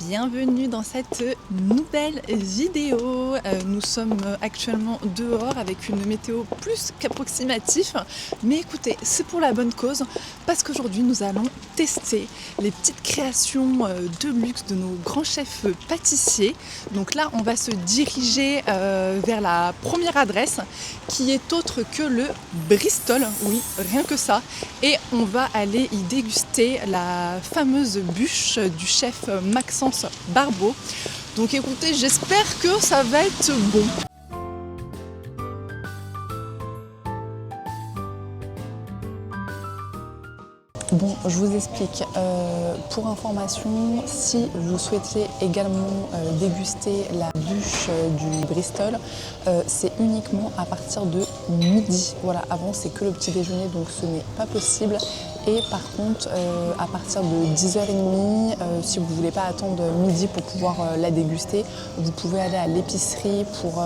Bienvenue dans cette nouvelle vidéo. Nous sommes actuellement dehors avec une météo plus qu'approximative. Mais écoutez, c'est pour la bonne cause parce qu'aujourd'hui nous allons tester les petites créations de luxe de nos grands chefs pâtissiers. Donc là on va se diriger vers la première adresse qui est autre que le Bristol. Oui, rien que ça. Et on va aller y déguster la fameuse bûche du chef Maxence Barbeau. Donc écoutez, j'espère que ça va être bon. Bon, je vous explique. Pour information, si vous souhaitez également déguster la bûche du Bristol, c'est uniquement à partir de midi. Voilà, avant c'est que le petit déjeuner, donc ce n'est pas possible. Et par contre, à partir de 10h30, si vous ne voulez pas attendre midi pour pouvoir la déguster, vous pouvez aller à l'épicerie pour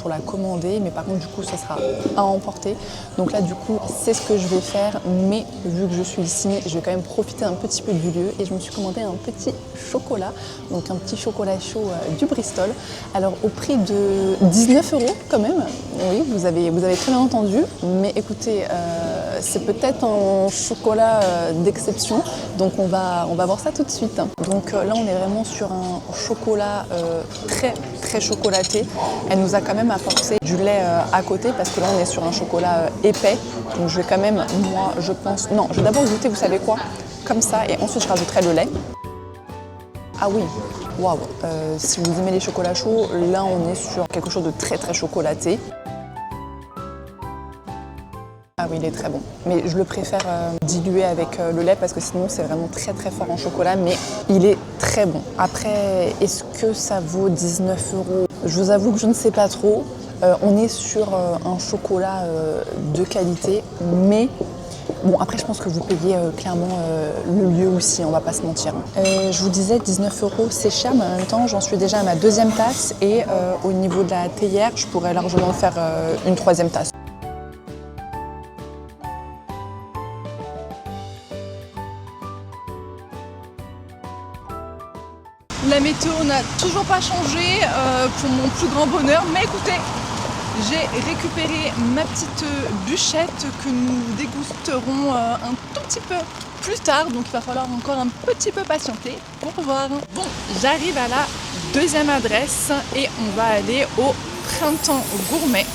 la commander. Mais par contre, du coup, ce sera à emporter. Donc là, du coup, c'est ce que je vais faire. Mais vu que je suis ici, je vais quand même profiter un petit peu du lieu. Et je me suis commandé un petit chocolat, donc un petit chocolat chaud du Bristol. Alors au prix de 19 € quand même. Oui, vous avez très bien entendu. Mais écoutez, c'est peut-être un chocolat d'exception, donc on va voir ça tout de suite. Donc là on est vraiment sur un chocolat très chocolaté. Elle nous a quand même apporté du lait à côté parce que là on est sur un chocolat épais, donc je vais quand même, moi je pense, non, je vais d'abord goûter, vous savez quoi, comme ça, et ensuite je rajouterai le lait. Ah oui, waouh, si vous aimez les chocolats chauds, là on est sur quelque chose de très chocolaté. Ah oui, il est très bon. Mais je le préfère diluer avec le lait parce que sinon c'est vraiment très fort en chocolat, mais il est très bon. Après, est-ce que ça vaut 19 €? Je vous avoue que je ne sais pas trop. On est sur un chocolat de qualité, mais bon, après je pense que vous payez clairement le lieu aussi, on va pas se mentir. Je vous disais 19 € c'est cher, mais en même temps j'en suis déjà à ma deuxième tasse et au niveau de la théière, je pourrais largement faire une troisième tasse. La météo n'a toujours pas changé pour mon plus grand bonheur, mais écoutez, j'ai récupéré ma petite bûchette que nous dégusterons un tout petit peu plus tard, donc il va falloir encore un petit peu patienter pour voir. Bon, j'arrive à la deuxième adresse et on va aller au Printemps Gourmet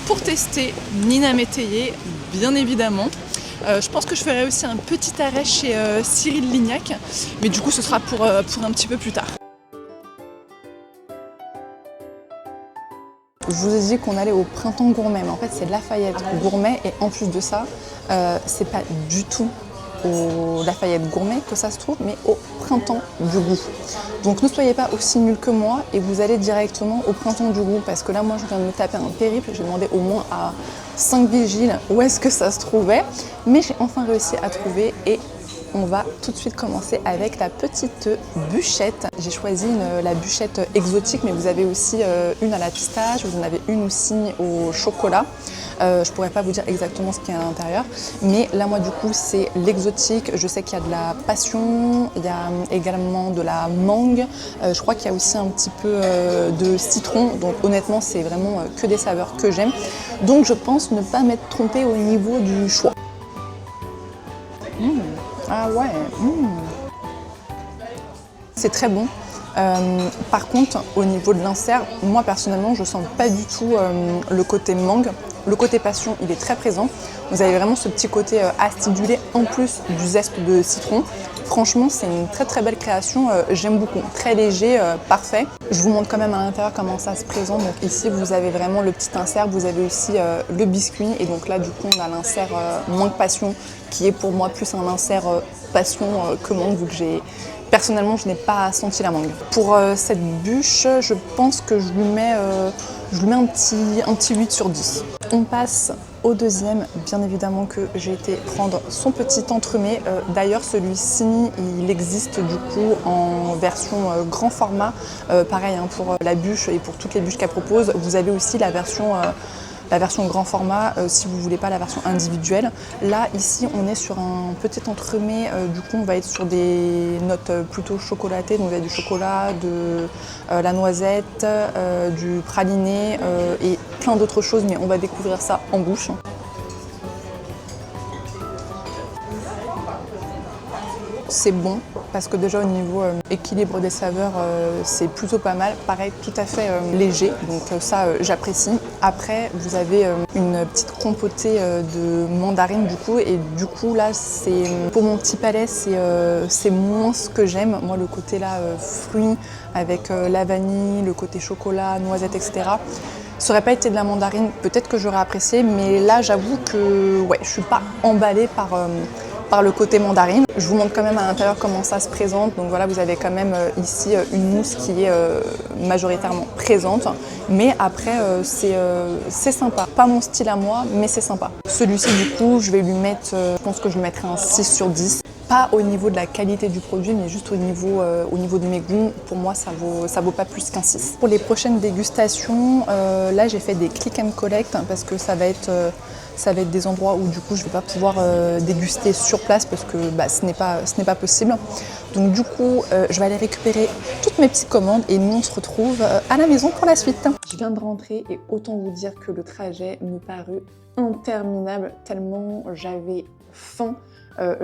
pour tester Nina Métayer, bien évidemment. Je pense que je ferai aussi un petit arrêt chez Cyril Lignac, mais du coup ce sera pour un petit peu plus tard. Je vous ai dit qu'on allait au Printemps Gourmet, mais en fait c'est Lafayette Gourmet et en plus de ça, c'est pas du tout au Lafayette Gourmet que ça se trouve, mais au Printemps du Goût. Donc ne soyez pas aussi nuls que moi et vous allez directement au Printemps du Goût parce que là moi je viens de me taper un périple, j'ai demandé au moins à 5 vigiles où est-ce que ça se trouvait, mais j'ai enfin réussi à trouver et on va tout de suite commencer avec la petite bûchette. J'ai choisi la bûchette exotique, mais vous avez aussi une à la pistache, vous en avez une aussi au chocolat. Je pourrais pas vous dire exactement ce qu'il y a à l'intérieur, mais là moi du coup c'est l'exotique. Je sais qu'il y a de la passion, il y a également de la mangue, je crois qu'il y a aussi un petit peu de citron, donc honnêtement c'est vraiment que des saveurs que j'aime. Donc je pense ne pas m'être trompée au niveau du choix. Ah ouais, c'est très bon. Par contre, au niveau de l'insert, moi personnellement, je sens pas du tout le côté mangue. Le côté passion, il est très présent. Vous avez vraiment ce petit côté acidulé en plus du zeste de citron. Franchement, c'est une très belle création. J'aime beaucoup. Très léger, parfait. Je vous montre quand même à l'intérieur comment ça se présente. Donc ici, vous avez vraiment le petit insert. Vous avez aussi le biscuit. Et donc là, du coup, on a l'insert mangue passion qui est pour moi plus un insert passion que mangue, vu que personnellement, je n'ai pas senti la mangue. Pour cette bûche, je pense que je lui mets un petit 8 sur 10. On passe au deuxième, bien évidemment que j'ai été prendre son petit entremets. D'ailleurs, celui-ci, il existe du coup en version grand format. Pareil hein, pour la bûche et pour toutes les bûches qu'elle propose. Vous avez aussi la version la version grand format si vous voulez pas la version individuelle. Là, ici, on est sur un petit entremets, du coup, on va être sur des notes plutôt chocolatées, donc il y a du chocolat, de la noisette, du praliné et plein d'autres choses, mais on va découvrir ça en bouche. C'est bon parce que déjà au niveau équilibre des saveurs, c'est plutôt pas mal. Pareil, tout à fait léger, donc ça j'apprécie. Après, vous avez une petite compotée de mandarine du coup, et du coup là, c'est pour mon petit palais, c'est moins ce que j'aime. Moi, le côté là fruits avec la vanille, le côté chocolat, noisette, etc. Ça aurait pas été de la mandarine, peut-être que j'aurais apprécié, mais là, j'avoue que ouais, je suis pas emballée par le côté mandarine. Je vous montre quand même à l'intérieur comment ça se présente. Donc voilà, vous avez quand même ici une mousse qui est majoritairement présente. Mais après, c'est sympa. Pas mon style à moi, mais c'est sympa. Celui-ci, du coup, je vais lui mettre, je pense que je lui mettrai un 6 sur 10. Pas au niveau de la qualité du produit, mais juste au niveau de mes goûts. Pour moi, ça vaut pas plus qu'un 6. Pour les prochaines dégustations, là, j'ai fait des click and collect parce que ça va être des endroits où du coup je ne vais pas pouvoir déguster sur place parce que ce n'est pas possible. Donc du coup, je vais aller récupérer toutes mes petites commandes et nous on se retrouve à la maison pour la suite. Je viens de rentrer et autant vous dire que le trajet me parut interminable tellement j'avais faim.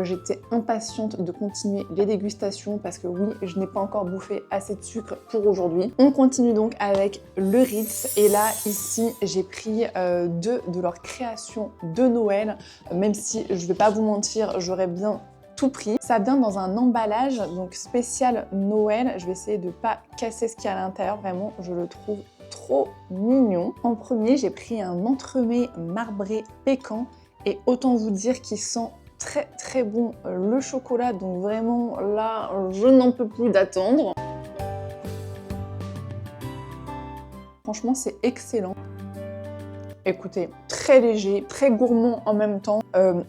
J'étais impatiente de continuer les dégustations parce que oui, je n'ai pas encore bouffé assez de sucre pour aujourd'hui. On continue donc avec le Ritz et là, ici, j'ai pris deux de leurs créations de Noël, même si je vais pas vous mentir, j'aurais bien tout pris. Ça vient dans un emballage donc spécial Noël. Je vais essayer de pas casser ce qu'il y a à l'intérieur, vraiment, je le trouve trop mignon. En premier, j'ai pris un entremets marbré pécan et autant vous dire qu'il sent très très bon le chocolat, donc vraiment là je n'en peux plus d'attendre. Franchement c'est excellent. Écoutez, très léger, très gourmand en même temps,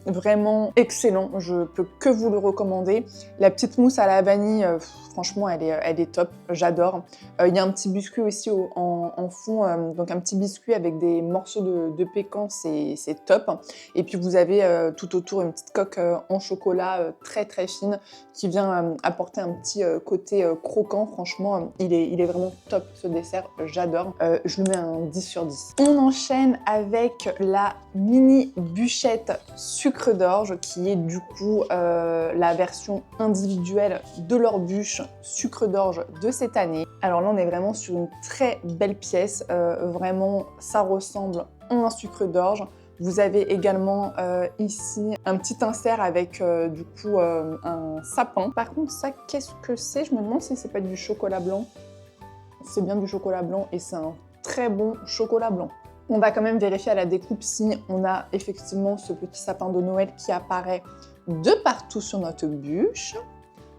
vraiment excellent, je peux que vous le recommander. La petite mousse à la vanille, franchement elle est top, j'adore. Il y a un petit biscuit aussi en fond, donc un petit biscuit avec des morceaux de pécan, c'est top. Et puis vous avez tout autour une petite coque en chocolat très très fine qui vient apporter un petit côté croquant. Franchement, il est vraiment top ce dessert, j'adore. Je lui mets un 10 sur 10. On enchaîne avec la mini bûchette sucre d'orge qui est du coup la version individuelle de leur bûche sucre d'orge de cette année. Alors là on est vraiment sur une très belle pièce, vraiment ça ressemble à un sucre d'orge. Vous avez également ici un petit insert avec du coup un sapin. Par contre ça qu'est-ce que c'est? Je me demande si c'est pas du chocolat blanc. C'est bien du chocolat blanc et c'est un très bon chocolat blanc. On va quand même vérifier à la découpe si on a effectivement ce petit sapin de Noël qui apparaît de partout sur notre bûche.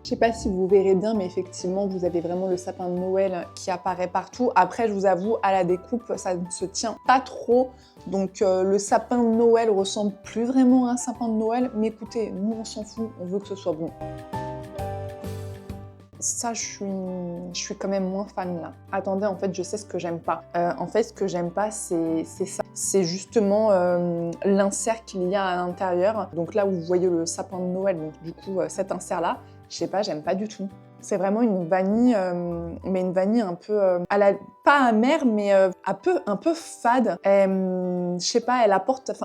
Je sais pas si vous verrez bien, mais effectivement, vous avez vraiment le sapin de Noël qui apparaît partout. Après, je vous avoue, à la découpe, ça ne se tient pas trop. Donc, le sapin de Noël ressemble plus vraiment à un sapin de Noël. Mais écoutez, nous, on s'en fout, on veut que ce soit bon. Ça, je suis quand même moins fan là. Attendez, en fait, je sais ce que j'aime pas. En fait, ce que j'aime pas, c'est ça. C'est justement l'insert qu'il y a à l'intérieur. Donc là où vous voyez le sapin de Noël, donc du coup, cet insert-là, je sais pas, j'aime pas du tout. C'est vraiment une vanille, mais une vanille un peu, pas amère, mais un peu fade. Je sais pas,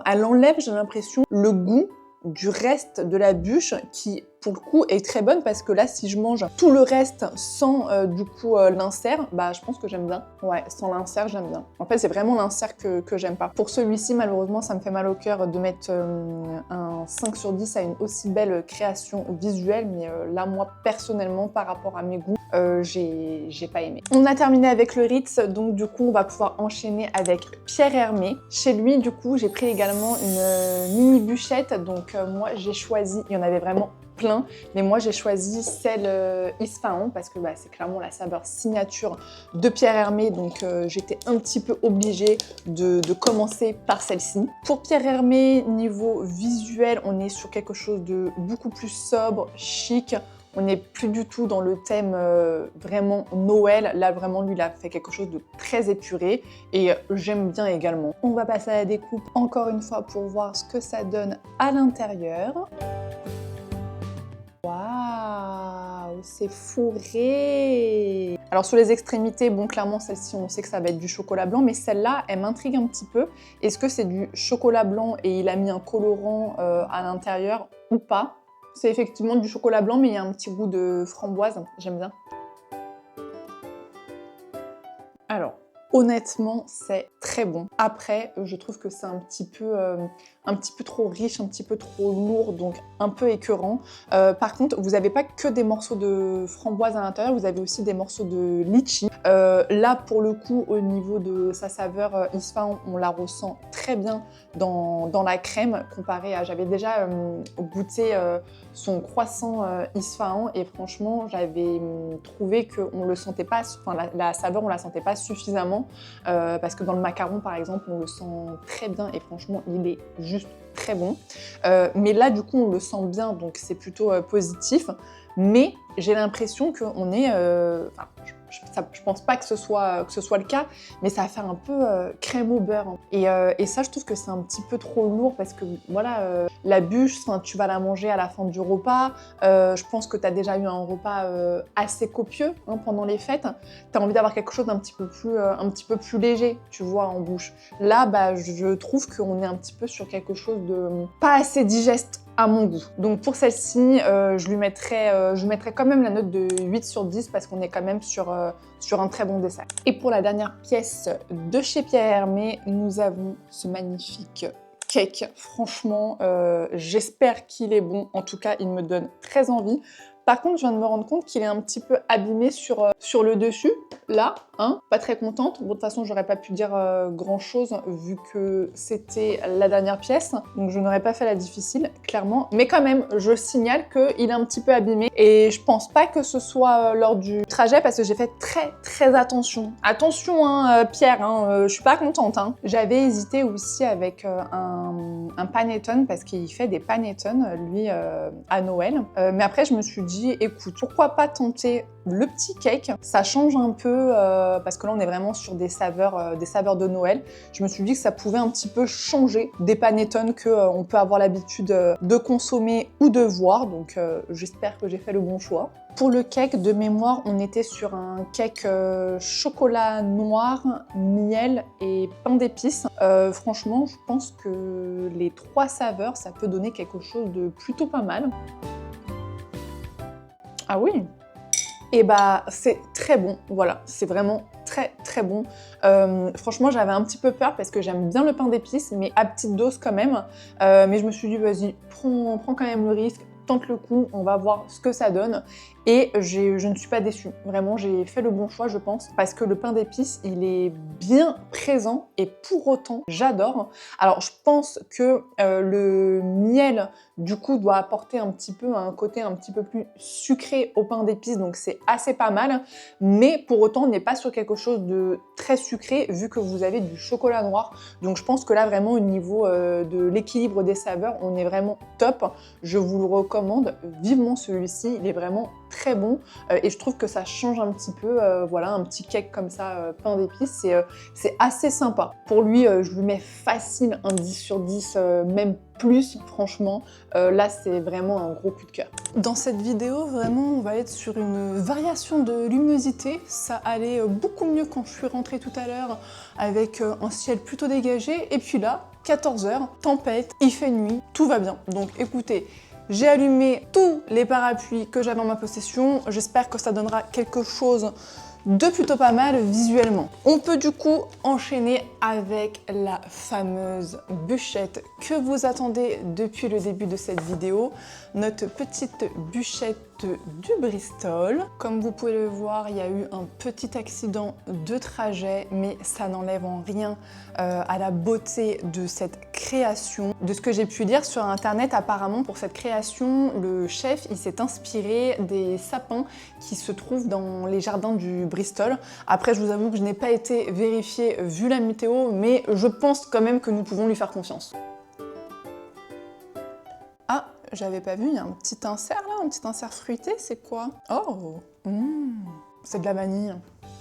elle enlève, j'ai l'impression, le goût du reste de la bûche qui pour le coup est très bonne parce que là si je mange tout le reste sans du coup l'insert, je pense que j'aime bien. Ouais, sans l'insert j'aime bien. En fait c'est vraiment l'insert que j'aime pas. Pour celui-ci malheureusement ça me fait mal au cœur de mettre un 5 sur 10 à une aussi belle création visuelle, mais là moi personnellement par rapport à mes goûts j'ai pas aimé. On a terminé avec le Ritz, donc du coup on va pouvoir enchaîner avec Pierre Hermé. Chez lui du coup j'ai pris également une mini bûchette, donc moi j'ai choisi, il y en avait vraiment plein, mais moi j'ai choisi celle Ispahan parce que c'est clairement la saveur signature de Pierre Hermé, donc j'étais un petit peu obligée de commencer par celle-ci. Pour Pierre Hermé, niveau visuel, on est sur quelque chose de beaucoup plus sobre, chic. On n'est plus du tout dans le thème vraiment Noël. Là, vraiment, lui, il a fait quelque chose de très épuré et j'aime bien également. On va passer à la découpe encore une fois pour voir ce que ça donne à l'intérieur. Waouh, c'est fourré! Alors sur les extrémités, bon clairement celle-ci on sait que ça va être du chocolat blanc, mais celle-là elle m'intrigue un petit peu. Est-ce que c'est du chocolat blanc et il a mis un colorant à l'intérieur ou pas? C'est effectivement du chocolat blanc mais il y a un petit goût de framboise, j'aime bien. Alors, honnêtement, c'est très bon. Après, je trouve que c'est un petit peu trop riche, un petit peu trop lourd, donc un peu écœurant. Par contre, vous n'avez pas que des morceaux de framboise à l'intérieur, vous avez aussi des morceaux de litchi. Là, pour le coup, au niveau de sa saveur Ispahan, on la ressent très bien dans la crème, comparé à... J'avais déjà goûté son croissant Ispahan et franchement, j'avais trouvé qu'on le sentait pas, enfin la saveur, on la sentait pas suffisamment parce que dans le macaron, par exemple, on le sent très bien et franchement, il est juste très bon. Mais là, du coup, on le sent bien, donc c'est plutôt positif. Mais j'ai l'impression qu'on est... je pense pas que ce soit le cas, mais ça va faire un peu crème au beurre. Et ça, je trouve que c'est un petit peu trop lourd parce que voilà, la bûche, tu vas la manger à la fin du repas. Je pense que tu as déjà eu un repas assez copieux pendant les fêtes. Tu as envie d'avoir quelque chose d'un petit peu plus léger, tu vois, en bouche. Là, bah, je trouve qu'on est un petit peu sur quelque chose de pas assez digeste à mon goût. Donc pour celle-ci, je lui mettrais quand même la note de 8 sur 10 parce qu'on est quand même sur un très bon dessert. Et pour la dernière pièce de chez Pierre Hermé, nous avons ce magnifique cake. Franchement, j'espère qu'il est bon. En tout cas, il me donne très envie. Par contre, je viens de me rendre compte qu'il est un petit peu abîmé sur le dessus, là, hein, pas très contente. Bon, de toute façon, j'aurais pas pu dire grand-chose vu que c'était la dernière pièce, donc je n'aurais pas fait la difficile, clairement. Mais quand même, je signale qu'il est un petit peu abîmé et je pense pas que ce soit lors du trajet parce que j'ai fait très attention. Attention, hein, Pierre, hein, je suis pas contente. Hein. J'avais hésité aussi avec un panettone parce qu'il fait des panettones, lui, à Noël. Mais après, je me suis dit, écoute, pourquoi pas tenter le petit cake? Ça change un peu parce que là, on est vraiment sur des saveurs de Noël. Je me suis dit que ça pouvait un petit peu changer des panettones qu'on peut avoir l'habitude de consommer ou de voir. Donc, j'espère que j'ai fait le bon choix. Pour le cake, de mémoire, on était sur un cake chocolat noir, miel et pain d'épices. Franchement, je pense que les 3 saveurs, ça peut donner quelque chose de plutôt pas mal. Ah oui! Et bah c'est très bon, voilà, c'est vraiment très bon. Franchement, j'avais un petit peu peur parce que j'aime bien le pain d'épices, mais à petite dose quand même. Mais je me suis dit, vas-y, prends quand même le risque, tente le coup, on va voir ce que ça donne. Et je ne suis pas déçue. Vraiment, j'ai fait le bon choix, je pense, parce que le pain d'épices, il est bien présent et pour autant, j'adore. Alors, je pense que le miel, du coup, doit apporter un côté un petit peu plus sucré au pain d'épices, donc c'est assez pas mal. Mais pour autant, on n'est pas sur quelque chose de très sucré, vu que vous avez du chocolat noir. Donc, je pense que là, vraiment, au niveau de l'équilibre des saveurs, on est vraiment top. Je vous le recommande vivement celui-ci, il est vraiment très bon et je trouve que ça change un petit peu, voilà, un petit cake comme ça, pain d'épices, c'est assez sympa. Pour lui, je lui mets facile un 10 sur 10, même plus, franchement. Là, c'est vraiment un gros coup de cœur. Dans cette vidéo, vraiment, on va être sur une variation de luminosité. Ça allait beaucoup mieux quand je suis rentrée tout à l'heure avec un ciel plutôt dégagé. Et puis là, 14 h, tempête, il fait nuit, tout va bien. Donc écoutez, j'ai allumé tous les parapluies que j'avais en ma possession. J'espère que ça donnera quelque chose de plutôt pas mal visuellement. On peut du coup enchaîner avec la fameuse bûchette que vous attendez depuis le début de cette vidéo. Notre petite bûchette du Bristol. Comme vous pouvez le voir, il y a eu un petit accident de trajet, mais ça n'enlève en rien à la beauté de cette création. De ce que j'ai pu lire sur internet, apparemment pour cette création, le chef il s'est inspiré des sapins qui se trouvent dans les jardins du Bristol. Après, je vous avoue que je n'ai pas été vérifiée vu la météo, mais je pense quand même que nous pouvons lui faire confiance. Ah, j'avais pas vu, il y a un petit insert là, un petit insert fruité, c'est quoi? Oh, c'est de la vanille.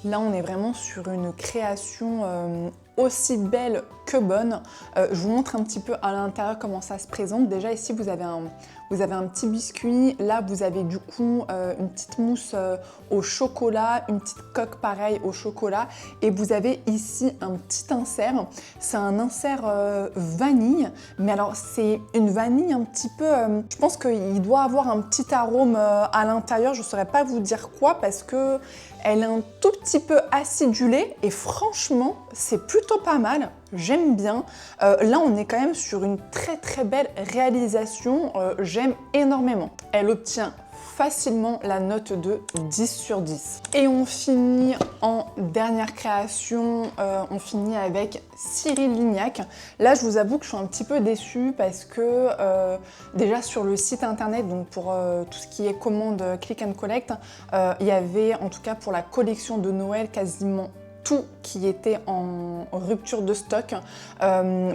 Là, on est vraiment sur une création aussi belle que bonne. Je vous montre un petit peu à l'intérieur comment ça se présente. Déjà ici, vous avez un petit biscuit. Là, vous avez du coup une petite mousse au chocolat, une petite coque pareil au chocolat. Et vous avez ici un petit insert. C'est un insert vanille. Mais alors, c'est une vanille un petit peu... je pense qu'il doit avoir un petit arôme à l'intérieur. Je ne saurais pas vous dire quoi parce que elle est un tout petit peu acidulée. Et franchement, c'est plutôt pas mal. J'aime bien. Là, on est quand même sur une très belle réalisation. J'aime énormément. Elle obtient facilement la note de 10 sur 10. Et on finit en dernière création, on finit avec Cyril Lignac. Là, je vous avoue que je suis un petit peu déçue parce que déjà sur le site internet, donc pour tout ce qui est commande click and collect, il y avait en tout cas pour la collection de Noël quasiment tout qui était en rupture de stock.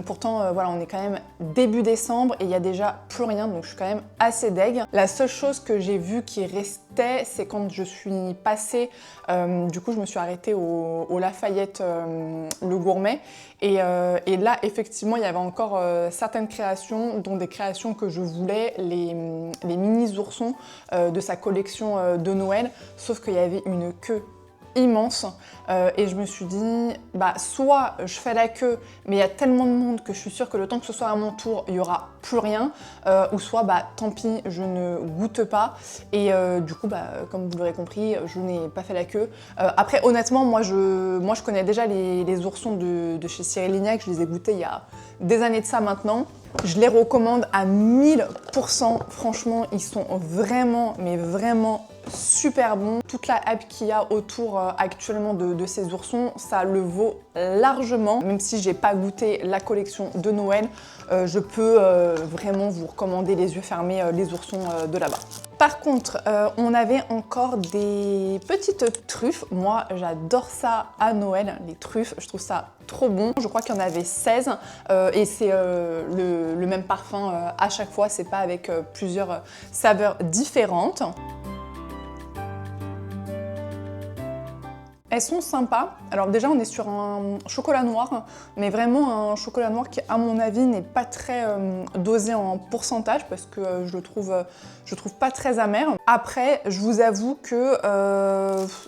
Pourtant, voilà, on est quand même début décembre et il y a déjà plus rien, donc je suis quand même assez deg. La seule chose que j'ai vue qui restait, c'est quand je suis passée, du coup je me suis arrêtée au Lafayette le Gourmet et là effectivement il y avait encore certaines créations, dont des créations que je voulais, les mini oursons de sa collection de Noël, sauf qu'il y avait une queue immense et je me suis dit bah soit je fais la queue mais il y a tellement de monde que je suis sûre que le temps que ce soit à mon tour il y aura plus rien ou soit bah tant pis je ne goûte pas et du coup bah comme vous l'aurez compris je n'ai pas fait la queue. Après honnêtement moi je connais déjà les oursons de chez Cyril Lignac, je les ai goûtés il y a des années de ça maintenant. Je les recommande à 1000%, franchement ils sont vraiment mais vraiment super bons. Toute la hype qu'il y a autour actuellement de ces oursons, ça le vaut largement. Même si j'ai pas goûté la collection de Noël, je peux vraiment vous recommander les yeux fermés les oursons de là-bas. Par contre, on avait encore des petites truffes. Moi, j'adore ça à Noël, les truffes. Je trouve ça trop bon. Je crois qu'il y en avait 16 et c'est le même parfum à chaque fois. C'est pas avec plusieurs saveurs différentes. Elles sont sympas. Alors déjà, on est sur un chocolat noir, mais vraiment un chocolat noir qui, à mon avis, n'est pas très dosé en pourcentage parce que je le trouve pas très amer. Après, je vous avoue que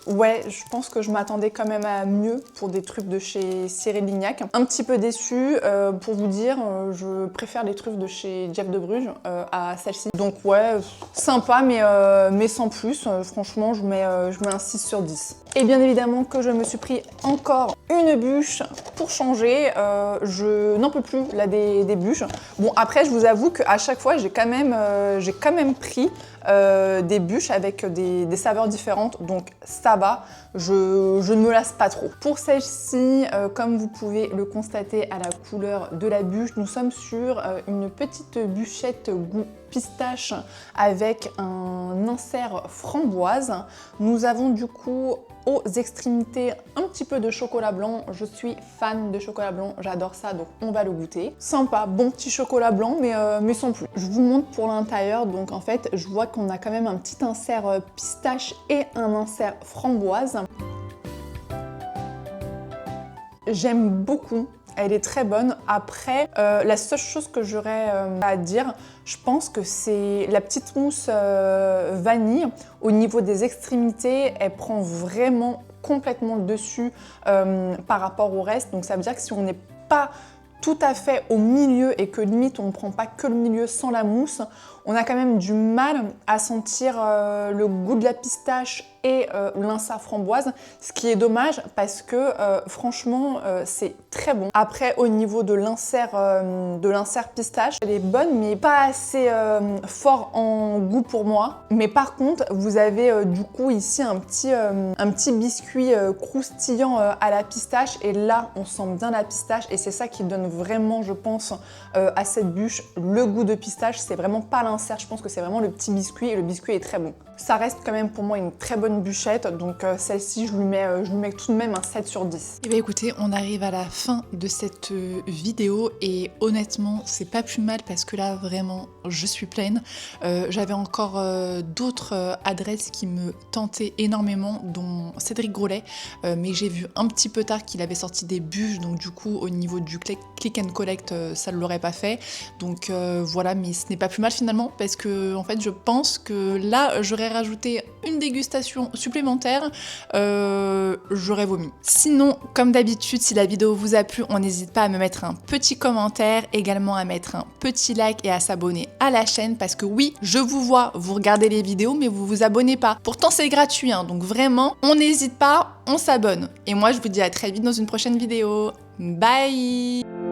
ouais, je pense que je m'attendais quand même à mieux pour des truffes de chez Cyril Lignac. Un petit peu déçue, pour vous dire, je préfère les truffes de chez Jeff de Bruges à celle-ci. Donc ouais, sympa, mais sans plus. Franchement, je mets un 6 sur 10. Et bien évidemment que je me suis pris encore une bûche pour changer. Je n'en peux plus là des bûches. Bon après je vous avoue qu'à chaque fois j'ai quand même pris des bûches avec des saveurs différentes, donc ça va, je ne me lasse pas trop. Pour celle-ci, comme vous pouvez le constater à la couleur de la bûche, nous sommes sur une petite bûchette goût pistache avec un insert framboise. Nous avons du coup aux extrémités un petit peu de chocolat blanc. Je suis fan de chocolat blanc, j'adore ça, donc on va le goûter. Sympa, bon petit chocolat blanc, mais sans plus. Je vous montre pour l'intérieur, donc en fait, je vois qu'on a quand même un petit insert pistache et un insert framboise. J'aime beaucoup. Elle est très bonne. Après, la seule chose que j'aurais à dire, je pense que c'est la petite mousse vanille. Au niveau des extrémités, elle prend vraiment complètement le dessus par rapport au reste. Donc ça veut dire que si on n'est pas tout à fait au milieu et que limite on ne prend pas que le milieu sans la mousse, on a quand même du mal à sentir le goût de la pistache et l'insert framboise, ce qui est dommage parce que franchement c'est très bon. Après au niveau de l'insert pistache, elle est bonne mais pas assez fort en goût pour moi. Mais par contre vous avez du coup ici un petit biscuit croustillant à la pistache et là on sent bien la pistache et c'est ça qui donne vraiment je pense à cette bûche le goût de pistache. C'est vraiment pas l'insert, je pense que c'est vraiment le petit biscuit et le biscuit est très bon. Ça reste quand même pour moi une très bonne bûchette, donc celle-ci je lui mets tout de même un 7 sur 10. Et bien écoutez, on arrive à la fin de cette vidéo et honnêtement c'est pas plus mal parce que là vraiment je suis pleine. J'avais encore d'autres adresses qui me tentaient énormément, dont Cédric Grolet, mais j'ai vu un petit peu tard qu'il avait sorti des bûches, donc du coup au niveau du click and collect ça ne l'aurait pas fait. Donc voilà, mais ce n'est pas plus mal finalement parce que en fait je pense que là j'aurais rajouté une dégustation supplémentaire, j'aurais vomi. Sinon, comme d'habitude, si la vidéo vous a plu, on n'hésite pas à me mettre un petit commentaire, également à mettre un petit like et à s'abonner à la chaîne parce que oui, je vous vois, vous regardez les vidéos mais vous vous abonnez pas. Pourtant c'est gratuit, hein, donc vraiment, on n'hésite pas, on s'abonne. Et moi je vous dis à très vite dans une prochaine vidéo. Bye!